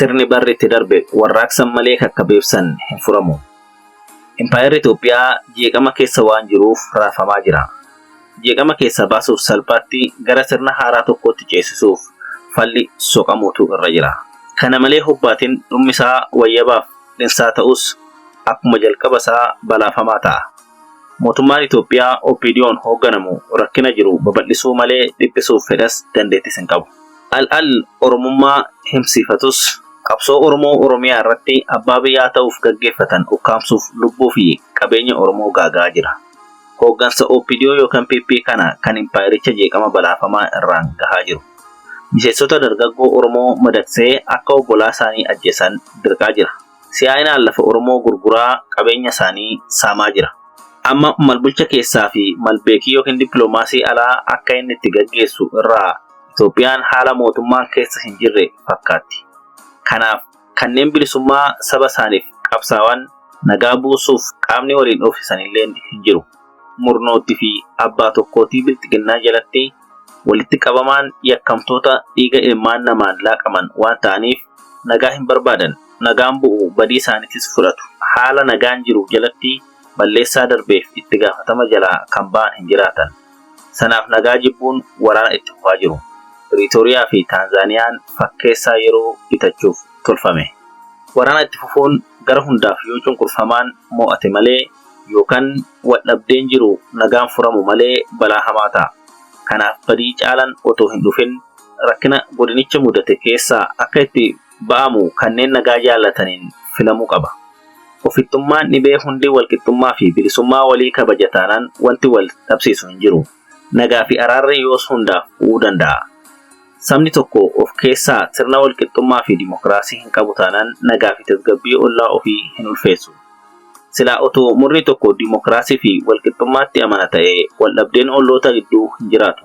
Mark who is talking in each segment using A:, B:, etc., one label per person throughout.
A: sirni barri itti darbe warraaqsan malee akka beebsan hin furamu. Impaayerri Itoophiyaa jeeqama keessa waan jiruuf raafamaa jira. Jeeqama keessa baasuuf salphaatti gara sirna haaraa tokkotti ceesisuuf falli soqamuutu irra jira. Kana malee hubbaatiin dhummi isaa wayyabaaf dhinsaa ta'us akkuma jalqaba isaa balaafamaa ta'a. Mootummaan Itoophiyaa OPDO'n hoogganamu rakkina jiru babal'isuu malee dhiphisuuf fedhas dandeettis hin qabu. Al Oromummaa himsiifatus qabsoo Oromoo Oromiyaa irratti abbaa biyyaa ta'uuf gaggeeffatan ukkaamsuuf lubbuu fi qabeenya Oromoo gaagaa jira. Hooggansa OPDO yookaan PP kana kan impaayericha jeeqama balaafamaa irraan gahaa jiru. Miseensota dargaggoo Oromoo madaksee akka obbolaa isaanii ajjeesan dirqaa jira. Siyaa'inaan lafa Oromoo gurguraa qabeenya isaanii saamaa jira. Amma malbulcha keessaa fi malbeekii yookiin dippiloomaasii alaa akka inni itti gaggeessu irraa Itoophiyaan haala mootummaan keessa hin jirre fakkaatti. Kanaaf kanneen bilisummaa saba isaaniif qabsaawan nagaa buusuuf qaamni waliin ofisan illee hin jiru. Murnootti fi abbaa tokkootii bilxiginnaa jalatti walitti qabamaan yakkamtoota dhiiga ilmaan namaan laaqaman waan ta'aniif nagaa hin barbaadan. Nagaan bu'u badii isaaniitis fudhatu. Haala nagaan jiru jalatti balleessaa darbeef itti gaafatama jalaa kan ba'an hin jiraatan. Sanaaf nagaa jibbuun waraana itti fufaa jiru. Piriitooriyaa fi Taanzaaniyaan fakkeessaa yeroo bitachuuf tolfame. Waraana itti fufuun gara hundaaf yoo cunqurfamaan mo'ate malee yookaan waldhabdeen jiru nagaan furamu malee balaa hamaa ta'a. Kanaaf badii caalan otoo hin dhufin rakkina godinicha mudate keessaa akka itti ba'amu kanneen nagaa jaallataniin filamuu qaba. Ofittummaan dhibee hundi walqixxummaa fi bilisummaa walii kabajataanaan wanti wal dhabsiisu hin jiru. Nagaa fi araarri yoos hundaaf bu'uu danda'a. Sabni tokko of keessaa sirna walqixxummaa fi dimokiraasii hin qabu taanaan nagaa fi tasgabbii ollaa ofii hin ulfeessu. Silaa otoo murni tokko dimokiraasii fi walqixxummaatti amana ta'ee waldhabdeen olloota gidduu hin jiraatu.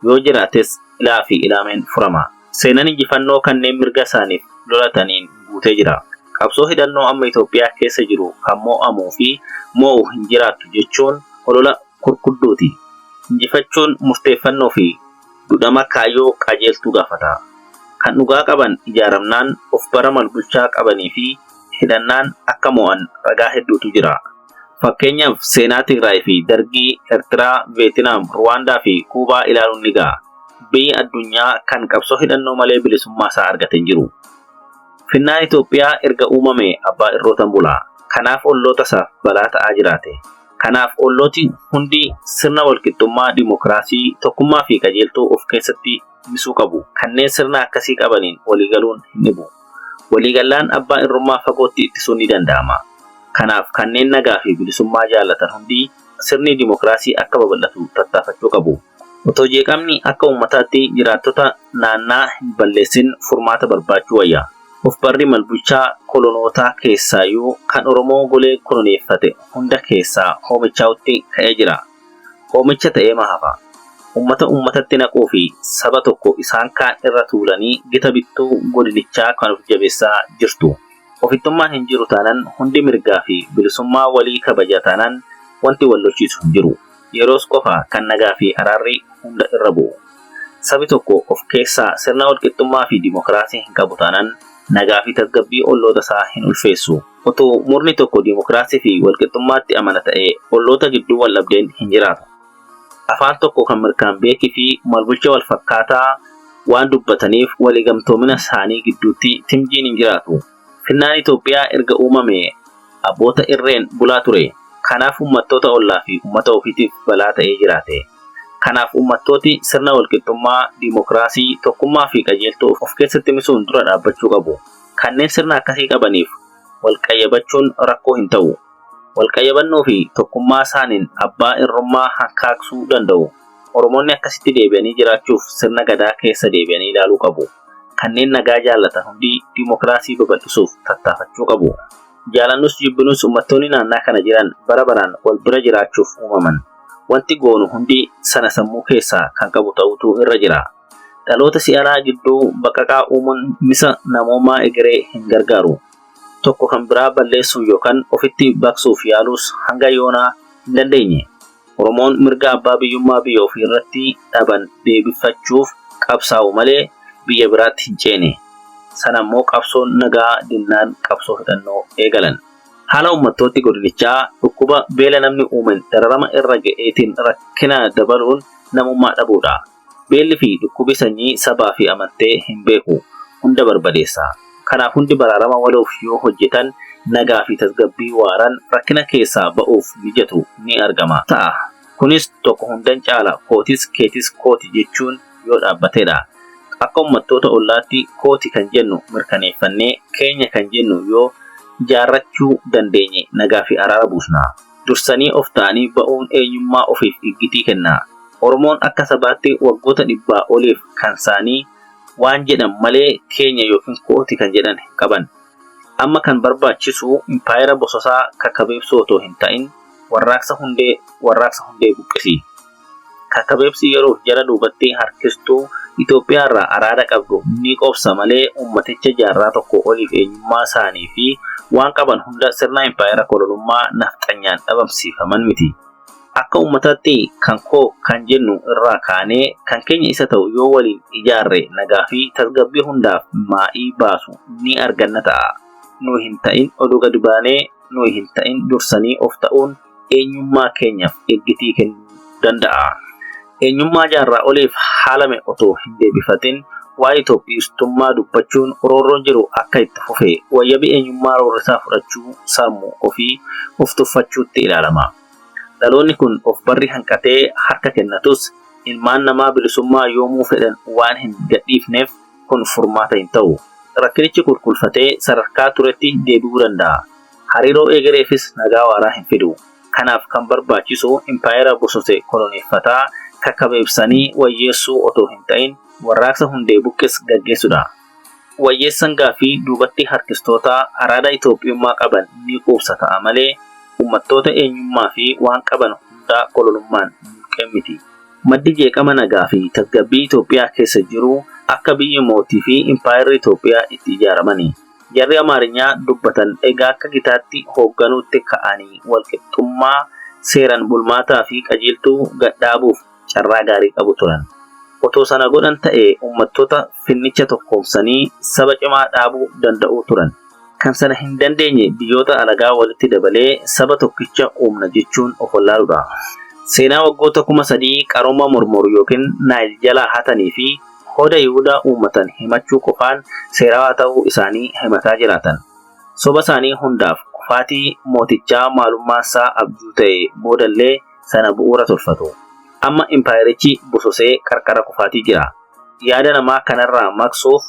A: Yoo jiraates ilaa fi ilaameen furama. Seenaan injifannoo kanneen mirga isaaniif lolataniin guutee jira. Qabsoo hidhannoo amma Itoophiyaa keessa jiru kan mo'amuu fi mo'u hin jiraattu jechuun olola kurkudduuti. Injifachuun murteeffannoo fi dudhama kaayyoo qajeeltuu gaafata. Kan dhugaa qaban ijaaramnaan of bara malbulchaa qabanii fi hidhannaan akka mo'an ragaa hedduutu jira. Fakkeenyaaf seenaa Tigraay fi Dargii, Eertiraa, Veetinaam, Ruwaandaa fi Kuubaa ilaaluun ni ga'a. Biyyi addunyaa kan qabsoo hidhannoo malee bilisummaa isaa argate hin jiru. Finnaan Itoophiyaa erga uumame abbaa irrootan bulaa. Kanaaf olloota isaaf balaa ta'aa jiraate. Kanaaf ollooti hundi sirna walqixxummaa, dimokiraasii, tokkummaa fi qajeeltuu of keessatti misuu qabu. Kanneen sirna akkasii qabaniin waliigaluun hin dhibu. Waliigallaan abbaa irrummaa fagootti ittisuun ni danda'ama. Kanaaf kanneen nagaa fi bilisummaa jaallatan hundi sirni dimokiraasii akka babal'atu tattaafachuu qabu. Otoo jeeqamni akka uummataatti jiraattota naannaa hin balleessin furmaata barbaachuu wayya. Of barri malbulchaa kolonootaa keessaayyuu kan Oromoo golee koloneeffate hunda keessaa hoomichaatti ka'ee jira. Hoomicha ta'ee mahafa. Uummatatti naquu fi saba tokko isaan kaan irra tuulanii gita bittuu godinichaa kan of jabeessaa jirtu. Ofittummaan hin jiru taanaan hundi mirgaa fi bilisummaa walii kabaja taanaan wanti wal lolchiisu hin jiru. Yeroos qofa kan nagaa fi araarri hunda irra bu'u. Sabi tokko of keessaa sirna walqixxummaa fi dimokiraasii hin qabu taanaan nagaa fi tasgabbii olloota isaa hin ulfeessu. Otoo murni tokko dimokiraasii fi walqixxummaatti amana ta'ee olloota gidduu waldhabdeen hin jiraatu. Afaan tokko kan mirkaan beekii fi malbulcha wal fakkaataa waan dubbataniif waliigamtoomina isaanii gidduutti timjiin hin jiraatu. Finnaan Itoophiyaa erga uumame abboota irreen bulaa ture. Kanaaf uummattoota ollaa fi uummata ofiitiif balaa ta'ee jiraate. Kanaaf uummattooti sirna walqixxummaa, dimokiraasii, tokkummaa fi qajeeltuu of keessatti misuun dura dhaabbachuu qabu. Kanneen sirna akkasii qabaniif walqayyabachuun rakkoo hin ta'u. Walqayyabannoo fi tokkummaa isaaniin abbaa irrummaa hankaaksuu danda'u. Oromoonni akkasitti deebi'anii jiraachuuf sirna gadaa keessa deebi'anii ilaaluu qabu. Kanneen nagaa jaallatan hundi dimokiraasii babal'isuuf tattaafachuu qabu. Jaalannus jibbinus uummattoonni naannaa kana jiran bara baraan wal bira jiraachuuf uumaman. Wanti goonu hundi sana sammuu keessaa kan qabu ta'utu irra jira. Dhaloota si'anaa gidduu baqaqaa uumuun misa namoomaa egeree hin gargaaru. Tokko kan biraa balleessuu yookaan ofitti baqsuuf yaalus hanga yoonaa hin dandeenye. Oromoon mirga abbaa biyyummaa biyya ofii irratti dhaban deebifachuuf qabsaa'u malee biyya biraatti hin ceene. sanammoo qabsoon nagaa dinnaan qabsoo hidhannoo eegalan. Haala uummattooti godinichaa dhukkuba beela namni uumen dararama irra ga'eetiin rakkina dabaluun namummaa dhabuudha. Beelli fi dhukkubi sanyii sabaa fi amantee hin beeku hunda barbadeessa. Kanaaf hundi baraarama waloof yoo hojjetan nagaa fi tasgabbii waaran rakkina keessaa ba'uuf mijatu ni argama ta'a. Kunis tokko hundan caala kootis keetis kooti jechuun yoo dhaabbatedha. Akka uummattoota ollaatti kooti kan jennu mirkaneeffannee keenya kan jennu yoo jaarrachuu dandeenye nagaa fi araara buusna. Dursanii of ta'anii ba'uun eenyummaa ofiif iggitii kenna. Oromoon akka sabaatti waggoota 100 oliif kan isaanii waan jedhan malee keenya yookiin kooti kan jedhan hin qaban. Amma kan barbaachisu impaayera bososaa kakkabeebsuu otoo hin ta'in warraaqsa hundee buqqisi. Kakkabeebsi yeroo jala duubatti harkistuu Itoophiyaa irraa araada qabdu ni qobsa malee ummaticha jaarraa tokko oliif eenyummaa isaanii fi waan qaban hunda sirna impaayera kolonummaa nafxanyaan dhabamsiifaman miti. Akka ummataatti kan koo kan jennu irraa kaanee kan keenya isa ta'u yoo waliin ijaarre nagaa fi tasgabbii hundaaf maa'ii baasu ni arganna ta'a. Nuyi hin ta'in oduu gadi baanee nuyi hin ta'in dursanii of ta'uun eenyummaa keenyaaf eeggitii kennuu danda'a. Eenyummaa jaarraa oliif haalame otoo hin deebifatin waa'ee Itoophiistummaa dubbachuun roorroon jiru akka itti fufee wayyabii eenyummaa roorrisaa fudhachuu sammuu ofii of tuffachuutti ilaalama. Dhaloonni kun of barri hanqatee harka kennatus ilmaan namaa bilisummaa yoomuu fedhan waan hin gadhiifneef kun furmaata hin ta'u. Rakkinichi kulkulfatee sadarkaa turetti deebi'uu danda'a. Hariiroo eegareefis nagaa waaraa hin fidu. Kanaaf kan barbaachisu impaayera bosose koloneeffataa kakkabeebsanii wayyeessuu otoo hin ta'in warraaqsa hundee buqqis gaggeessudha. Wayyeessan gaafii duubatti harkistoota araada Itoophiyummaa qaban ni quubsa ta'a malee uummattoota eenyummaa fi waan qaban hundaa kolonummaan mulqeen miti. Maddi jeeqama nagaa fi tasgabbii Itoophiyaa keessa jiru akka biyyi mootii fi impaayerri Itoophiyaa itti ijaaramani. Jarri Amaarinyaa dubbatan egaa akka gitaatti hoogganuutti ka'anii walqixxummaa seeran bulmaataa fi qajeeltuu gadhaabuuf carraa gaarii qabu turan. Otoo sana godhan ta'ee uummattoota finnicha tokkoomsanii saba cimaa dhaabuu danda'uu turan. Kan sana hin dandeenye biyyoota alagaa walitti dabalee saba tokkicha uumna jechuun of wallaaluudha. Seenaa waggoota 3,000 qarooma mormoru yookiin Naayil jalaa hatanii fi hooda Yihuudaa uummatan himachuu qofaan seerawaa ta'uu isaanii himataa jiraatan. Soba isaanii hundaaf kufaatii mootichaa maalummaansaa abjuu ta'e boodallee sana bu'uura tolfatu. Amma impaayerichi bososee qarqara kufaatii jira. Yaada namaa kanarraa maqsuuf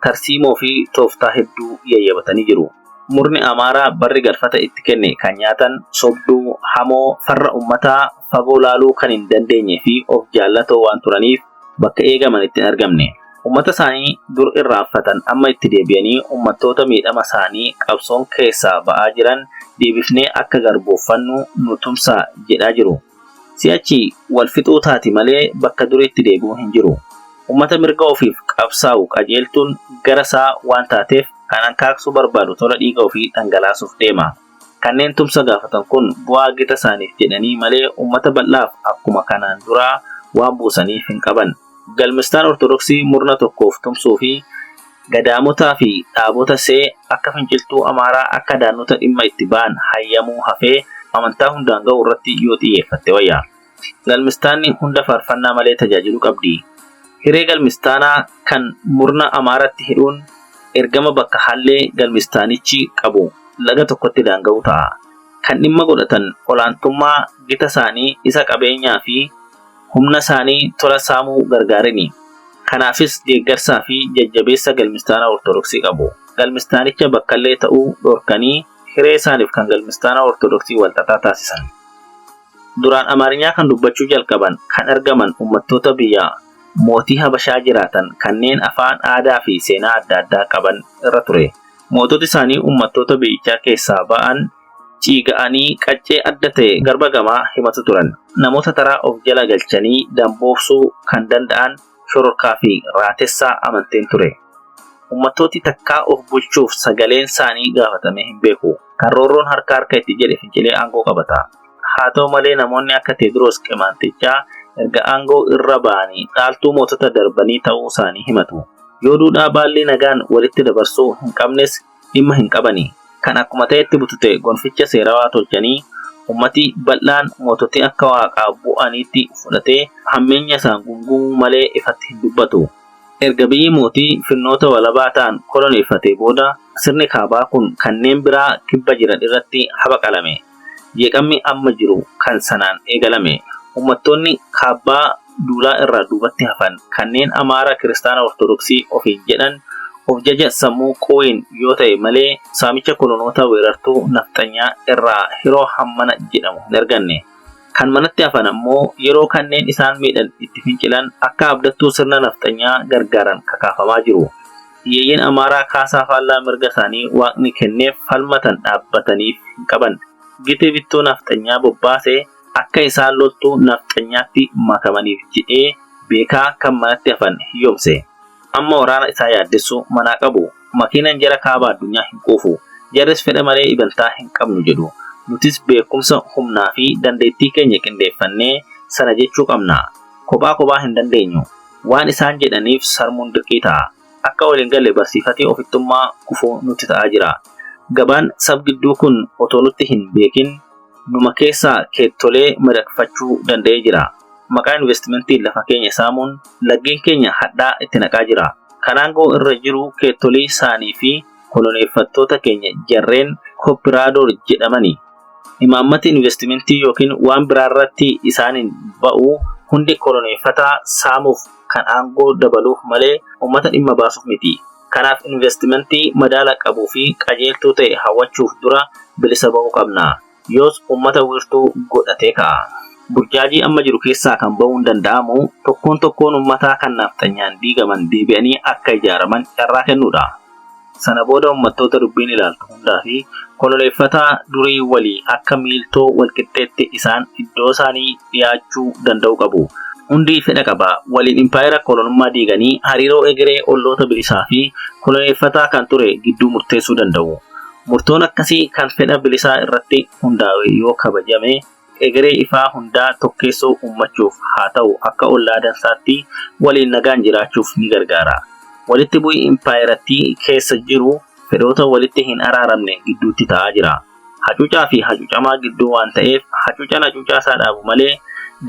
A: tarsiimoo fi tooftaa hedduu yayyabatanii jiru. Murni Amaaraa barri galfata itti kenne kan nyaatan sobduu, hamoo, farra ummataa, fagoo laaluu kan hin dandeenye fi of jaallatoo waan turaniif bakka eegaman itti hin argamne. Ummata isaanii dur irraanfatan amma itti deebi'anii ummattoota miidhama isaanii qabsoon keessaa ba'aa jiran deebifnee akka garbooffannu nu tumsaa jedhaa jiru. Si'achi wal fixuu taati malee bakka duriitti deebi'uu hin jiru. Ummata mirga ofiif qabsaa'u qajeeltuun gara isaa waan taateef kan hanqaaqsuu barbaadu tola dhiiga ofii dhangalaasuuf deema. Kanneen tumsa gaafatan kun bu'aa gita isaaniif jedhanii malee ummata bal'aaf akkuma kanaan duraa waan buusaniif hin qaban. Galmistaan Ortodoksii murna tokkoof tumsuu fi gadaamotaa fi dhaabota see akka finciltuu Amaaraa akka daannota dhimma itti ba'an hayyamuu hafee amantaa hundaan ga'u irratti yoo xiyyeeffatte wayya. Galmistaanni hunda faarfannaa malee tajaajiluu qabdi. Hiree galmistaanaa kan murna Amaaratti hidhuun ergama bakka hallee galmistaanichi qabu laga tokkotti daanga'u ta'a. Kan dhimma godhatan olaantummaa gita isaanii isa qabeenyaa fi humna isaanii tola saamuu gargaarini. Kanaafis deeggarsaa fi jajjabeessa galmistaana Ortodoksii qabu. Galmistaanicha bakkallee ta'uu dhorkanii hiree isaaniif kan galmistaana Ortodoksii walxaxaa taasisan. Duraan Amaarinyaa kan dubbachuu jalqaban kan argaman uummattoota biyya mootii Habashaa jiraatan kanneen afaan aadaa fi seenaa adda addaa qaban irra ture. Moototi isaanii uummattoota biyyichaa keessaa ba'an ciiga'anii qaccee adda ta'e garba gamaa himatu turan. Namoota taraa of jala galchanii damboobsuu kan danda'an shororkaa fi raatessaa amanteen ture. Uummattooti takkaa of bulchuuf sagaleen isaanii gaafatame hin beeku. Kan roorroon harka itti jedhe fincilee aangoo qabata. Haa ta'u malee namoonni akka Teediroos Qimaantichaa erga aangoo irra ba'anii dhaaltuu mootota darbanii ta'uu isaanii himatu. Yoo duudhaa baalli nagaan walitti dabarsuu hin qabnes dhimma hin qabani. Kan akkuma ta'etti butute gonficha seerawaa tolchanii ummati bal'aan moototi akka waaqaa bu'aniitti fudhatee hammeenya isaan gungumuu malee ifatti hin dubbatu. Erga biyyi mootii firnoota walabaa ta'an koloneeffatee booda sirni kaabaa kun kanneen biraa kibba jiran irratti habaqalame. Jeeqamni amma jiru kan sanaan eegalame. Uummattoonni kaabaa duulaa irraa duubatti hafan kanneen Amaara Kiristaana Ortodoksii ofiin jedhan of jaja sammuu qooyin yoo ta'e malee saamicha kolonoota weerartuu nafxanyaa irraa hiroo hammana jedhamu hin arganne. Kan manatti hafan ammoo yeroo kanneen isaan miidhan itti fincilan akka abdattuu sirna nafxanyaa gargaaran kakaafamaa jiru. Hiyyeeyyiin Amaaraa kaasaa faallaa mirga isaanii waaqni kenneef falmatan dhaabbataniif hin qaban. Gite bittoo nafxanyaa bobbaasee akka isaan loltuu nafxanyaatti makamaniif jedhee beekaa kan manatti hafan hiyyoomse. Amma waraana isaa yaaddessu manaa qabu. Makiinan jara kaaba addunyaa hin quufu. Jarris fedha malee ibantaa hin qabnu jedhu. Nutis beekumsa humnaa fi dandeettii keenya qindeeffannee sana jechuu qabna. Kophaa hin dandeenyu. Waan isaan jedhaniif sarmuun dirqii ta'a. Akka waliin galle barsiifatee ofittummaa kufuu nutti ta'aa jira. Gabaan sab-gidduu kun otoo nutti hin beekin numa keessaa keettolee madaqfachuu danda'ee jira. Maqaa investimentii lafa keenya saamuun laggeen keenya hadhaa itti naqaa jira. Kanaangoo irra jiru keettolii isaanii fi koloneeffattoota keenya jarreen koopiraadoor jedhamani. Imaammati investimentii yookiin waan biraarratti isaaniin ba'u hundi koloneeffataa saamuuf kan aangoo dabaluuf malee uummata dhimma baasuuf miti. Kanaaf investimentii madaala qabuu fi qajeeltuu ta'e hawwachuuf dura bilisa ba'uu qabna. Yoos uummata wiirtuu godhatee ka'a. Burjaajii amma jiru keessaa kan ba'uu hin danda'amu tokkoon uummataa kan nafxanyaan diigaman deebi'anii akka ijaaraman carraa kennuudha. Sana booda uummattoota dubbiin ilaaltu hundaa fi koloneeffataa durii walii akka miiltoo walqixxeetti isaan iddoo isaanii dhiyaachuu danda'u qabu. Hundi fedha qaba. Waliin impaayera kolonummaa diiganii hariiroo egeree olloota bilisaa fi koloneeffataa kan ture gidduu murteessuu danda'u. Murtoon akkasii kan fedha bilisaa irratti hundaa'e yoo kabajame egeree ifaa hundaa tokkeessoo uummachuuf haa ta'u akka ollaa dansaatti waliin nagaan jiraachuuf ni gargaara. Walitti bu'ii impaayerattii keessa jiru fedhoota walitti hin araaramne gidduutti ta'aa jira. Hacuucaa fi hacuucamaa gidduu waan ta'eef hacuucaan hacuucaa isaa dhaabu malee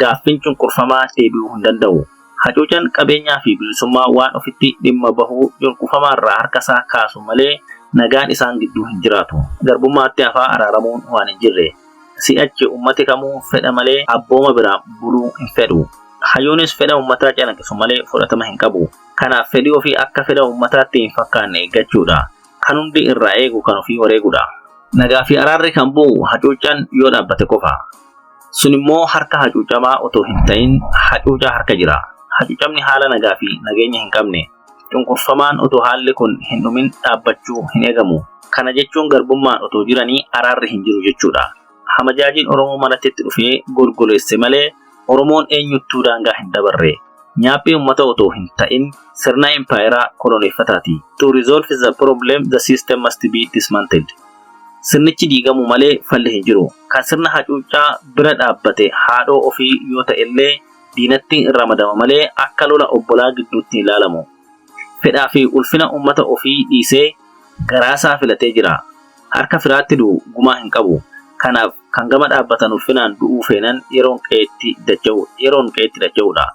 A: gaaffiin cunqurfamaa deebi'uu hin danda'u. Hacuucaan qabeenyaa fi bilisummaa waan ofitti dhimma bahuu cunqurfamaa irraa harka isaa kaasu malee nagaan isaan gidduu hin jiraatu. Garbummaatti hafaa araaramuun waan hin jirre. Si'achi ummati kamuu fedha malee abbooma biraa buluu hin fedhu. Hayyoonis fedha uummataa calaqisu malee fudhatama hin qabu. Kanaaf fedhii ofii akka fedha uummataatti hin fakkaanne eeggachuudha. Kan hundi irraa eegu kan ofii wareegudha. Nagaa fi araarri kan bu'u hacuucaan yoo dhaabbate qofa. Sun immoo harka hacuucamaa otoo hin ta'in hacuucaa harka jira. Hacuucamni haala nagaa fi nageenya hin qabne. Cunqurfamaan otoo haalli kun hin dhumin dhaabbachuu hin eegamu. Kana jechuun garbummaan otoo jiranii araarri hin jiru jechuudha. Hamajaajiin Oromoo manatti dhufee golgoleesse malee Oromoon eenyuttuu daangaa hin dabarre. Nyaaphii uummata otoo hin ta'in sirna impaayeraa koloneeffataati. To resolve the problem, the system must be dismantled. Sirnichi diigamu malee falli hin jiru. Kan sirna hacuucaa bira dhaabbate haadhoo ofii yoo ta'ellee diinatti ramadama malee akka lola obbolaa gidduutti ilaalamu. Fedhaa fi ulfina uummata ofii dhiisee garaasaa filatee jira. Harka firaatti du'u gumaa hin qabu. Kanaaf kan gama dhaabbatan ulfinaan du'uu feenan yeroon qeetti dacha'uudha.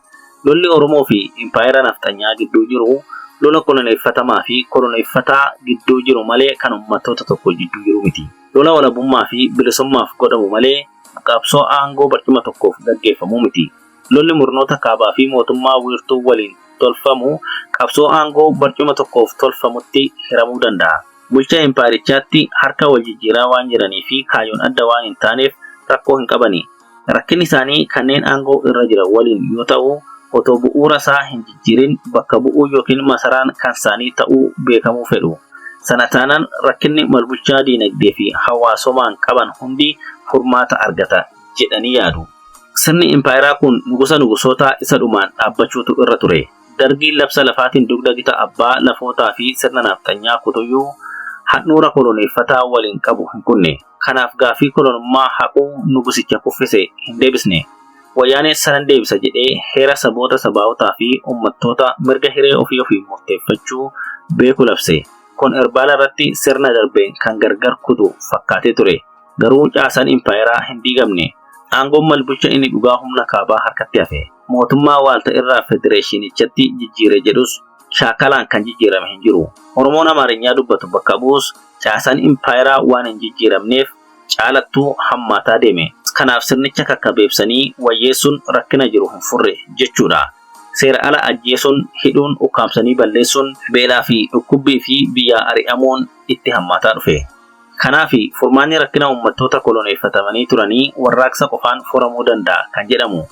A: Lolli Oromoo fi impaayera nafxanyaa gidduu jiru lola koloneeffatamaa fi koloneeffataa gidduu jiru malee kan uummattoota tokko gidduu jiru miti. Lola walabummaa fi bilisummaaf godhamu malee qabsoo aangoo barcuma tokkoof gaggeeffamu miti. Lolli murnoota kaabaa fi mootummaa wiirtuu waliin tolfamu qabsoo aangoo barcuma tokkoof tolfamutti hiramuu danda'a. Bulchaa impaayerichaatti harka wal jijjiiraa waan jiranii fi kaayyoon adda waan hin taaneef rakkoo hin qabani. Rakkinni isaanii kanneen aangoo irra jiran waliin yoo ta'u otoo bu'uura isaa hin jijjiirin bakka bu'uu yookiin masaraan kan isaanii ta'uu beekamuu fedhu. Sana taanaan rakkinni malbulchaa diinagdee fi hawaasomaan qaban hundi furmaata argata jedhanii yaadu. Sirni impaayeraa kun nugusoota isa dhumaan dhaabbachuutu irra ture. Dargiin labsa lafaatiin dugda gita abbaa lafootaa fi sirna nafxanyaa kutuyyuu handhuura koloneeffataa waliin qabu hin kunne. Kanaaf gaafii kolonummaa haquu nugusicha kuffise hin deebisne. wayyaaneen sanan deebisa jedhee heera saboota sabaawotaa fi uummattoota mirga hiree ofii murteeffachuu beeku labse. Kun Erbaala irratti sirna darbeen kan gargar kutu fakkaatee ture. Garuu caasaan impaayeraa hin diigamne. Aangoon malbulcha inni dhugaa humna kaabaa harkatti hafe. Mootummaa waalta irraa federeeshinichatti jijjiire jedhus shaakalaan kan jijjiirame hin jiru. Oromoon Amaarinyaa dubbatu bakka bu'us caasaan impaayeraa waan hin jijjiiramneef caalattuu hammaataa deeme. Kanaaf sirnicha kakkabeebsanii wayyeessuun rakkina jiru hin furre jechuudha. Seera ala ajjeesuun, hidhuun, ukkaamsanii balleessuun, beelaa fi dhukkubbii fi biyyaa ari'amuun itti hammaataa dhufe. Kanaaf furmaanni rakkina uummattoota koloneeffatamanii turanii warraaqsa qofaan furamuu danda'a kan jedhamu.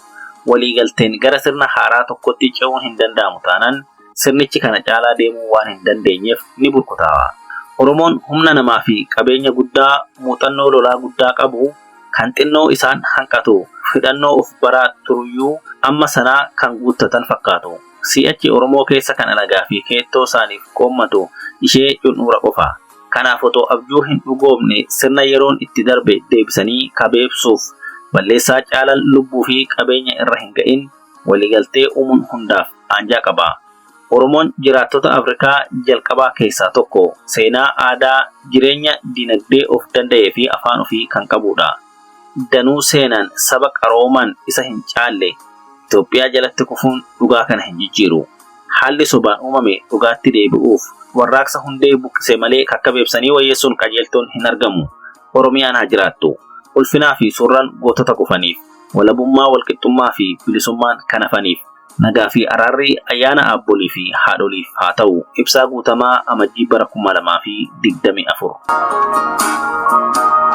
A: Waliigalteen gara sirna haaraa tokkotti ce'uun hin danda'amu taanaan sirnichi kana caalaa deemuu waan hin dandeenyeef ni burkutaawa. Oromoon humna namaa fi qabeenya guddaa, muuxannoo lolaa guddaa qabu kan xinnoo isaan hanqatu, hidhannoo of baraa turuyyuu amma sanaa kan guuttatan fakkaatu. Si'achi Oromoo keessa kan alagaa fi keettoo isaaniif qoommatu ishee cun'uura qofa. Kanaaf otoo abjuu hin dhugoomne sirna yeroon itti darbe deebisanii kabeebsuuf balleessaa caalan lubbuu fi qabeenya irra hin ga'in waliigaltee uumuun hundaaf aanjaa qaba. Oromoon jiraattota Afrikaa jalqabaa keessaa tokko, seenaa, aadaa, jireenya dinagdee of danda'ee fi afaan ofii kan qabudha. Danuu seenaan saba qaroomaan isa hin caalle Itoophiyaa jalatti kufuun dhugaa kana hin jijjiiru. Haalli sobaan uumame dhugaatti deebi'uuf warraaqsa hundee buqqisee malee kakkabeebsanii wayyeessuun qajeeltoon hin argamu. Oromiyaan haa jiraattu. Ulfinaa fi surraan gootota kufaniif, walabummaa, walqixxummaa fi bilisummaan kan hafaniif, nagaa fi araarri ayyaana abboolii fi haadholiif haa ta'u. Ibsaa Guutamaa, Amajjii bara 2024.